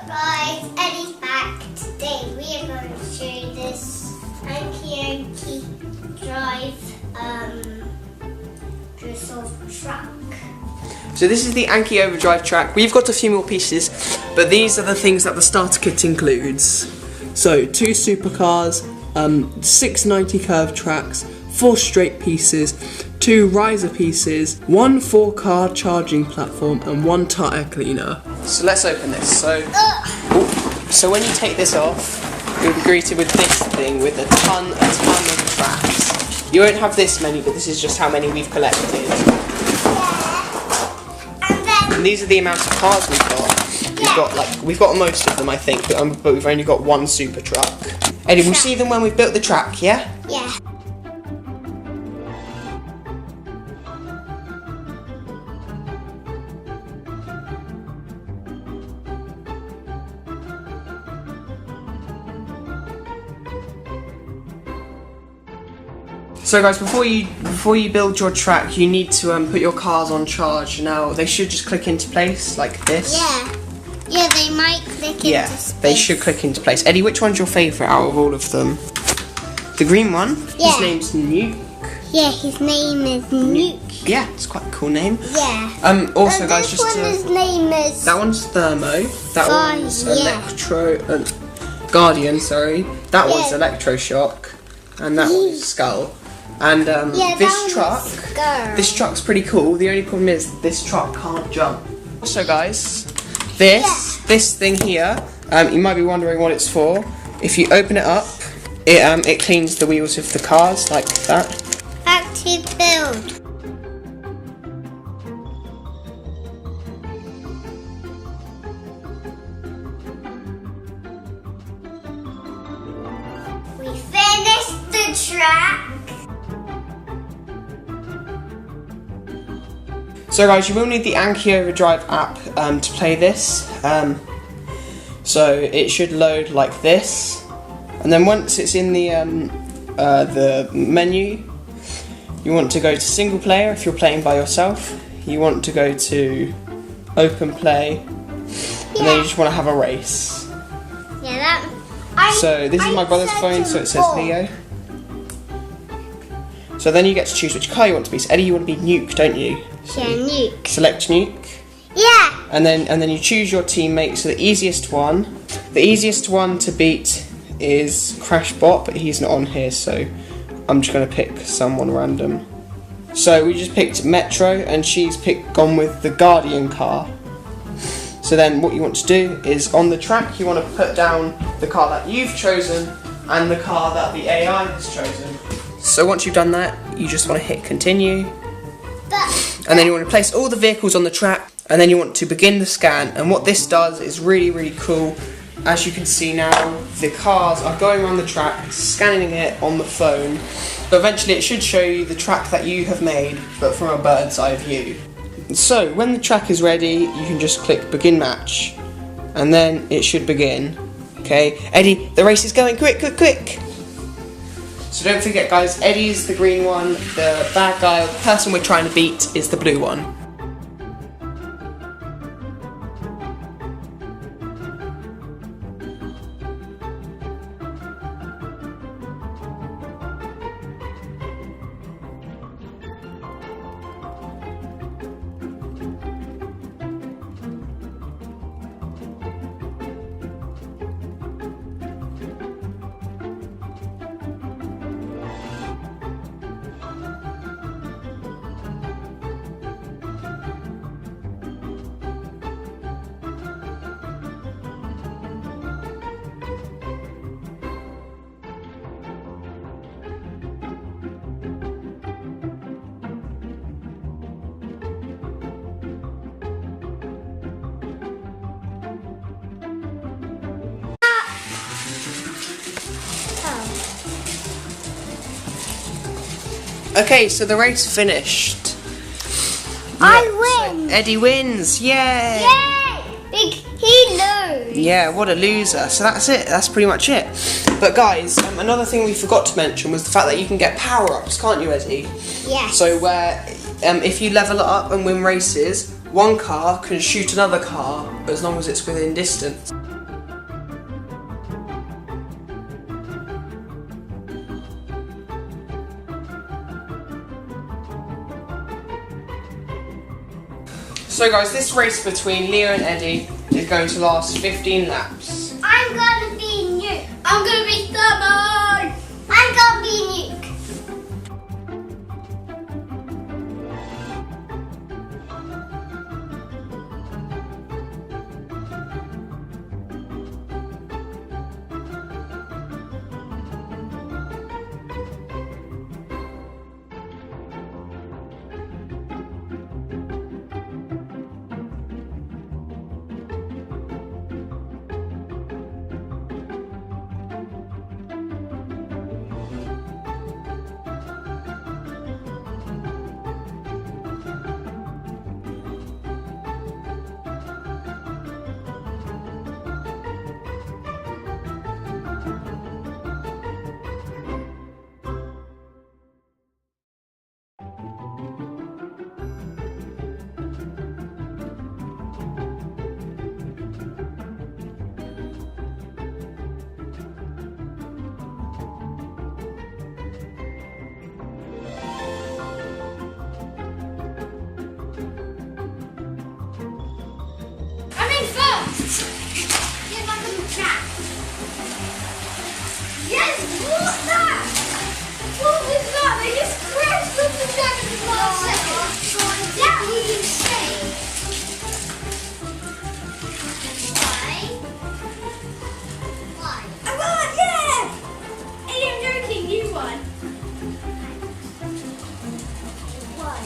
Guys, Eddie's back. Today we are going to show you this Anki Overdrive truck. So this is the Anki Overdrive track. We've got a few more pieces, but these are the things that the starter kit includes. So 2 supercars, 6 90 curve tracks, 4 straight pieces, 2 riser pieces, 1 4-car charging platform, and 1 tire cleaner. So let's open this. So when you take this off, you'll be greeted with this thing with a ton of tracks. You won't have this many, but this is just how many we've collected. And these are the amount of cars we've got. We've got most of them, I think, but we've only got 1 super truck. Eddie, we'll see them when we've built the track, yeah? Yeah. So guys, before you build your track, you need to put your cars on charge. Now they should just click into place like this. Yeah, they might click into space. They should click into place. Eddie, which one's your favourite out of all of them? The green one? Yeah. His name's Nuke. Yeah, his name is Nuke. Yeah, it's quite a cool name. Yeah. Also guys, his name is... That one's Thermo. That one's Guardian, sorry. That one's Electroshock. And that one is Skull. And this truck's pretty cool. The only problem is this truck can't jump. Also guys, this thing here, you might be wondering what it's for. If you open it up, it cleans the wheels of the cars like that. Active build. We finished the track. So guys, you will need the Anki Overdrive app to play this. So it should load like this, and then once it's in the menu, you want to go to single player if you're playing by yourself. You want to go to open play, and then you just want to have a race. So this is my brother's phone, so it says Leo. So then you get to choose which car you want to be. So Eddie, you want to be Nuke, don't you? So yeah, Nuke. Select Nuke. Yeah. And then you choose your teammate. So the easiest one to beat is Crashbot, but he's not on here, so I'm just going to pick someone random. So we just picked Metro, and she's gone with the Guardian car. So then what you want to do is on the track you want to put down the car that you've chosen and the car that the AI has chosen. So once you've done that, you just want to hit continue. And then you want to place all the vehicles on the track, and then you want to begin the scan. And what this does is really, really cool. As you can see now, the cars are going around the track, scanning it on the phone. So eventually it should show you the track that you have made, but from a bird's eye view. So when the track is ready, you can just click begin match, and then it should begin. Okay, Eddie, the race is going, quick, quick, quick! So don't forget guys, Eddie's the green one, the bad guy, the person we're trying to beat is the blue one. Okay, so the race finished. I win. So Eddie wins. Yay! Yay! He loses. Yeah, what a loser. So that's it. That's pretty much it. But guys, another thing we forgot to mention was the fact that you can get power-ups, can't you, Eddie? Yeah. So if you level it up and win races, one car can shoot another car as long as it's within distance. So guys, this race between Leo and Eddie is going to last 15 laps. I'm gonna be Nuke. I'm gonna be stubborn. I'm gonna be Nuke. Get back on the track. Yes, what's that? What was that? They just crashed off the track in the last second. That was insane. Why? I won! Yeah! Hey, I'm joking. You won. Why?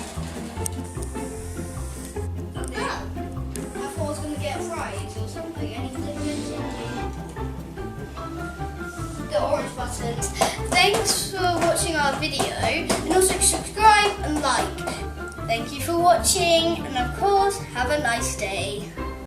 Okay. I thought I was going to get a prize or something. Anything? The orange buttons. Thanks for watching our video, and also subscribe and like. Thank you for watching, and of course, have a nice day.